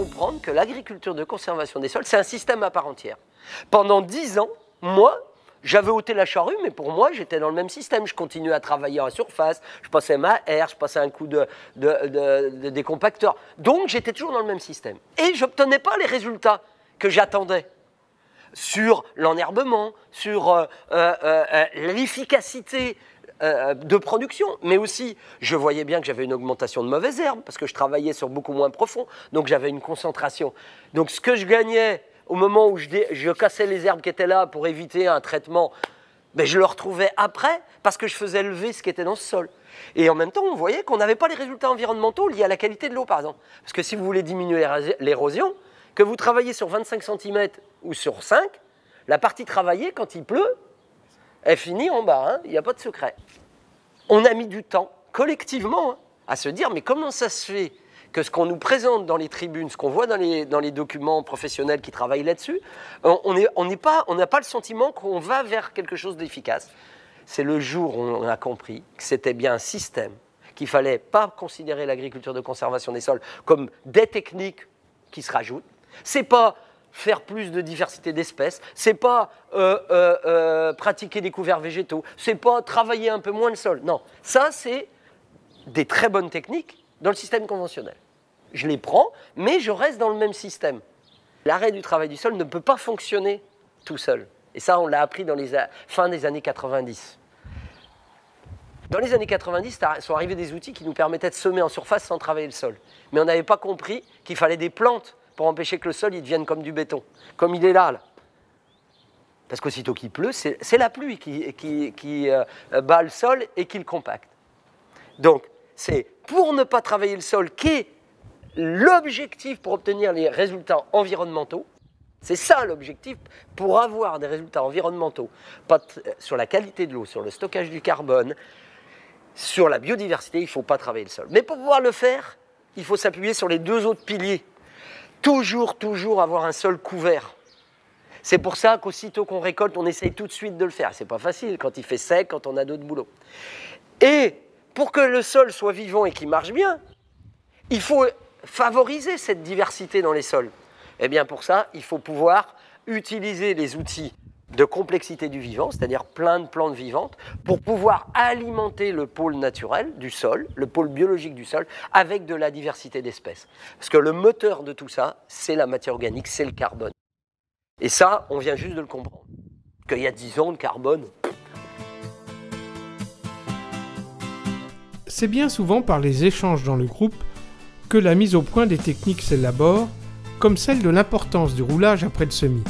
comprendre que l'agriculture de conservation des sols, c'est un système à part entière. Pendant 10 ans, moi, j'avais ôté la charrue, mais pour moi, j'étais dans le même système. Je continuais à travailler en surface, je passais ma air, je passais un coup de décompacteur. Donc, j'étais toujours dans le même système. Et je n'obtenais pas les résultats que j'attendais sur l'enherbement, sur l'efficacité de production, mais aussi, je voyais bien que j'avais une augmentation de mauvaises herbes, parce que je travaillais sur beaucoup moins profond, donc j'avais une concentration. Donc, ce que je gagnais au moment où je cassais les herbes qui étaient là pour éviter un traitement, ben je le retrouvais après parce que je faisais lever ce qui était dans ce sol. Et en même temps, on voyait qu'on n'avait pas les résultats environnementaux liés à la qualité de l'eau, par exemple. Parce que si vous voulez diminuer l'érosion, que vous travaillez sur 25 cm ou sur 5, la partie travaillée, quand il pleut, elle finit en bas, hein, il n'y a pas de secret. On a mis du temps, collectivement, hein, à se dire, mais comment ça se fait que ce qu'on nous présente dans les tribunes, ce qu'on voit dans les documents professionnels qui travaillent là-dessus, on n'a pas le sentiment qu'on va vers quelque chose d'efficace. C'est le jour où on a compris que c'était bien un système, qu'il ne fallait pas considérer l'agriculture de conservation des sols comme des techniques qui se rajoutent. Ce n'est pas faire plus de diversité d'espèces, ce n'est pas pratiquer des couverts végétaux, ce n'est pas travailler un peu moins le sol. Non, ça c'est des très bonnes techniques dans le système conventionnel. Je les prends, mais je reste dans le même système. L'arrêt du travail du sol ne peut pas fonctionner tout seul. Et ça, on l'a appris dans les fin des années 90. Dans les années 90, sont arrivés des outils qui nous permettaient de semer en surface sans travailler le sol. Mais on n'avait pas compris qu'il fallait des plantes pour empêcher que le sol il devienne comme du béton, comme il est là. Parce qu'aussitôt qu'il pleut, c'est la pluie qui bat le sol et qui le compacte. Donc, c'est pour ne pas travailler le sol qu'est l'objectif pour obtenir les résultats environnementaux. C'est ça l'objectif pour avoir des résultats environnementaux, pas sur la qualité de l'eau, sur le stockage du carbone, sur la biodiversité, il ne faut pas travailler le sol. Mais pour pouvoir le faire, il faut s'appuyer sur les deux autres piliers. Toujours avoir un sol couvert. C'est pour ça qu'aussitôt qu'on récolte, on essaye tout de suite de le faire. C'est pas facile quand il fait sec, quand on a d'autres boulots. Et pour que le sol soit vivant et qu'il marche bien, il faut favoriser cette diversité dans les sols. Et bien pour ça, il faut pouvoir utiliser les outils de complexité du vivant, c'est-à-dire plein de plantes vivantes, pour pouvoir alimenter le pôle naturel du sol, le pôle biologique du sol, avec de la diversité d'espèces. Parce que le moteur de tout ça, c'est la matière organique, c'est le carbone. Et ça, on vient juste de le comprendre. Qu'il y a 10 ans, le carbone... C'est bien souvent par les échanges dans le groupe que la mise au point des techniques s'élabore, comme celle de l'importance du roulage après le semis.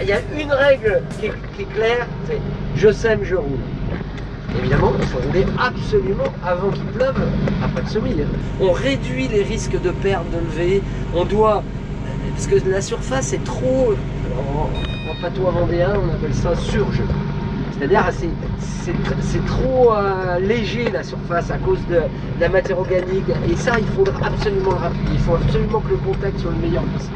Il y a une règle qui est claire, c'est « je sème, je roule ». Évidemment, il faut rouler absolument avant qu'il pleuve, après le semis. On réduit les risques de perte, de levée, on doit... Parce que la surface est trop... En patois vendéen, on appelle ça surge. C'est-à-dire, c'est trop léger la surface à cause de la matière organique. Et ça, il faut absolument le rappuyer. Il faut absolument que le contact soit le meilleur possible.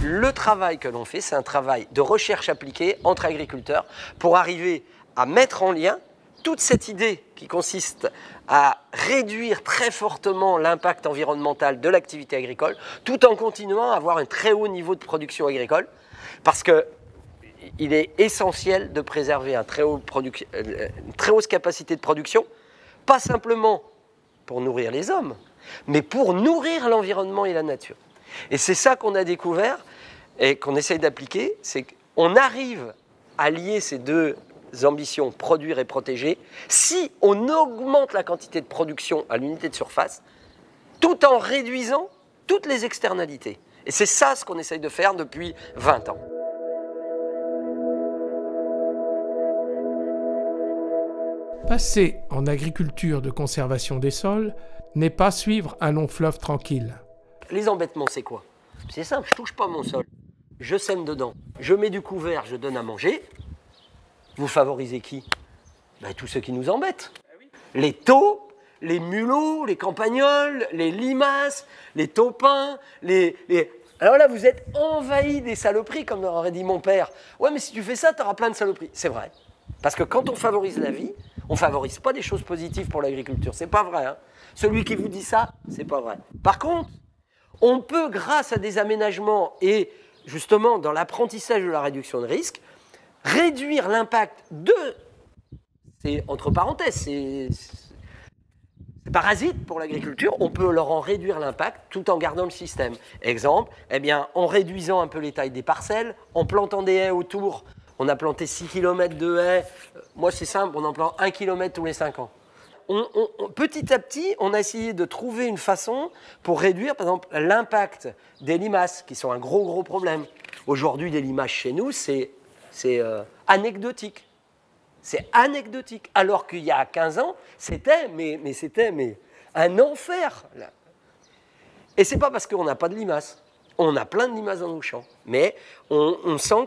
Le travail que l'on fait, c'est un travail de recherche appliquée entre agriculteurs pour arriver à mettre en lien toute cette idée qui consiste à réduire très fortement l'impact environnemental de l'activité agricole, tout en continuant à avoir un très haut niveau de production agricole, parce qu'il est essentiel de préserver une très haute capacité de production, pas simplement pour nourrir les hommes, mais pour nourrir l'environnement et la nature. Et c'est ça qu'on a découvert et qu'on essaye d'appliquer, c'est qu'on arrive à lier ces deux ambitions, produire et protéger, si on augmente la quantité de production à l'unité de surface, tout en réduisant toutes les externalités. Et c'est ça ce qu'on essaye de faire depuis 20 ans. Passer en agriculture de conservation des sols n'est pas suivre un long fleuve tranquille. Les embêtements, c'est quoi? C'est simple, je ne touche pas mon sol. Je sème dedans, je mets du couvert, je donne à manger. Vous favorisez qui? Ben, tous ceux qui nous embêtent. Les taupes, les mulots, les campagnols, les limaces, les taupins, Alors là, vous êtes envahis des saloperies, comme aurait dit mon père. Ouais, mais si tu fais ça, tu auras plein de saloperies. C'est vrai. Parce que quand on favorise la vie, on ne favorise pas des choses positives pour l'agriculture. C'est pas vrai. Hein. Celui qui vous dit ça, c'est pas vrai. Par contre, on peut, grâce à des aménagements et justement dans l'apprentissage de la réduction de risque, réduire l'impact de... C'est entre parenthèses, c'est parasite pour l'agriculture, on peut leur en réduire l'impact tout en gardant le système. Exemple, eh bien, en réduisant un peu les tailles des parcelles, en plantant des haies autour, on a planté 6 km de haies, moi c'est simple, on en plante 1 km tous les 5 ans. Petit à petit, on a essayé de trouver une façon pour réduire, par exemple, l'impact des limaces, qui sont un gros problème. Aujourd'hui, les limaces chez nous, c'est anecdotique. C'est anecdotique. Alors qu'il y a 15 ans, c'était un enfer. Là. Et c'est pas parce qu'on n'a pas de limaces. On a plein de limaces dans nos champs. Mais on sent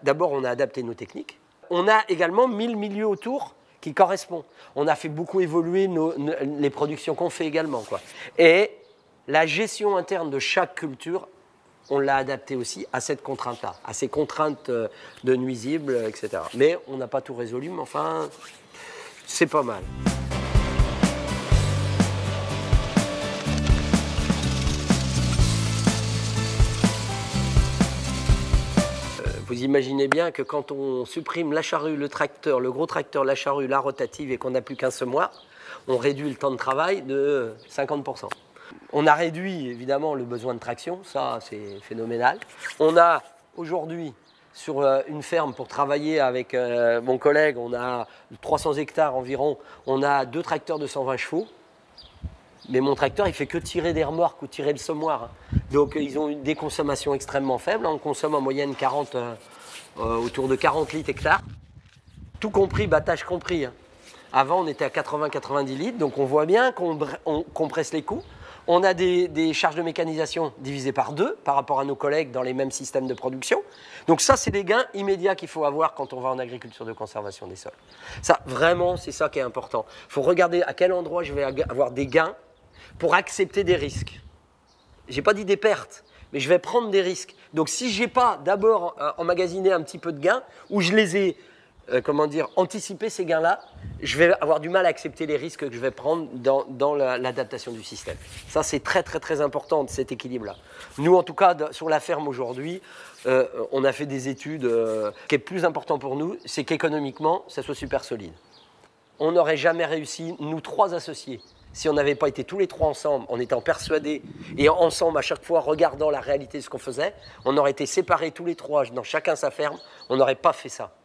d'abord, on a adapté nos techniques. On a également mis le milieu autour qui correspond. On a fait beaucoup évoluer les productions qu'on fait également, quoi. Et la gestion interne de chaque culture, on l'a adapté aussi à cette contrainte-là, à ces contraintes de nuisibles, etc. Mais on n'a pas tout résolu, mais enfin, c'est pas mal. Vous imaginez bien que quand on supprime la charrue, le tracteur, le gros tracteur, la charrue, la rotative et qu'on n'a plus qu'un semoir, on réduit le temps de travail de 50%. On a réduit évidemment le besoin de traction, ça c'est phénoménal. On a aujourd'hui sur une ferme pour travailler avec mon collègue, on a 300 hectares environ, on a 2 tracteurs de 120 chevaux. Mais mon tracteur, il fait que tirer des remorques ou tirer le semoir. Donc ils ont des consommations extrêmement faibles. On consomme en moyenne autour de 40 litres hectare. Tout compris, battage compris. Avant, on était à 80-90 litres. Donc on voit bien qu'on compresse les coûts. On a des charges de mécanisation divisées par 2 par rapport à nos collègues dans les mêmes systèmes de production. Donc ça, c'est des gains immédiats qu'il faut avoir quand on va en agriculture de conservation des sols. Ça, vraiment, c'est ça qui est important. Il faut regarder à quel endroit je vais avoir des gains pour accepter des risques. Je n'ai pas dit des pertes, mais je vais prendre des risques. Donc si je n'ai pas d'abord emmagasiné un petit peu de gains, ou je les ai anticipé ces gains-là, je vais avoir du mal à accepter les risques que je vais prendre dans l'adaptation du système. Ça, c'est très important, cet équilibre-là. Nous, en tout cas, sur la ferme aujourd'hui, on a fait des études. Ce qui est plus important pour nous, c'est qu'économiquement, ça soit super solide. On n'aurait jamais réussi, nous 3 associés, si on n'avait pas été tous les 3 ensemble, en étant persuadés, et ensemble à chaque fois regardant la réalité de ce qu'on faisait, on aurait été séparés tous les 3 dans chacun sa ferme, on n'aurait pas fait ça.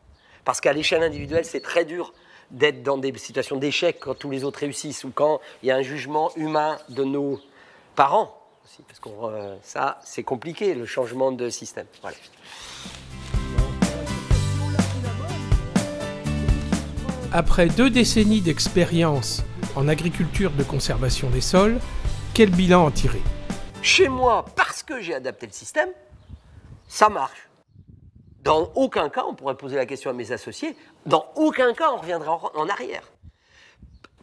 Parce qu'à l'échelle individuelle, c'est très dur d'être dans des situations d'échec quand tous les autres réussissent ou quand il y a un jugement humain de nos parents aussi. Parce que ça, c'est compliqué, le changement de système. Voilà. Après 2 décennies d'expérience en agriculture de conservation des sols, quel bilan en tirer? Chez moi, parce que j'ai adapté le système, ça marche. Dans aucun cas, on pourrait poser la question à mes associés, dans aucun cas on reviendra en arrière.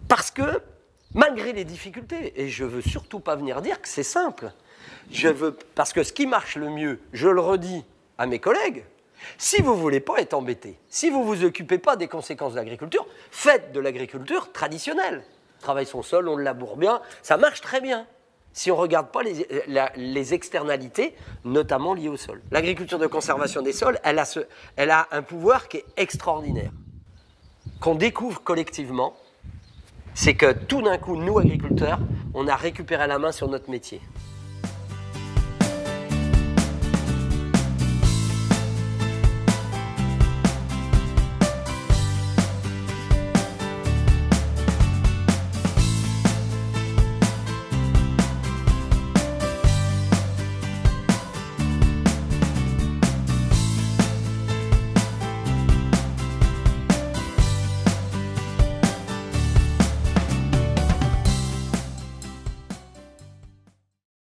Parce que, malgré les difficultés, et je ne veux surtout pas venir dire que c'est simple, parce que ce qui marche le mieux, je le redis à mes collègues, si vous ne voulez pas être embêté, si vous ne vous occupez pas des conséquences de l'agriculture, faites de l'agriculture traditionnelle. On travaille son sol, on le laboure bien, ça marche très bien. Si on ne regarde pas les externalités, notamment liées au sol. L'agriculture de conservation des sols, elle a un pouvoir qui est extraordinaire. Qu'on découvre collectivement, c'est que tout d'un coup, nous, agriculteurs, on a récupéré la main sur notre métier.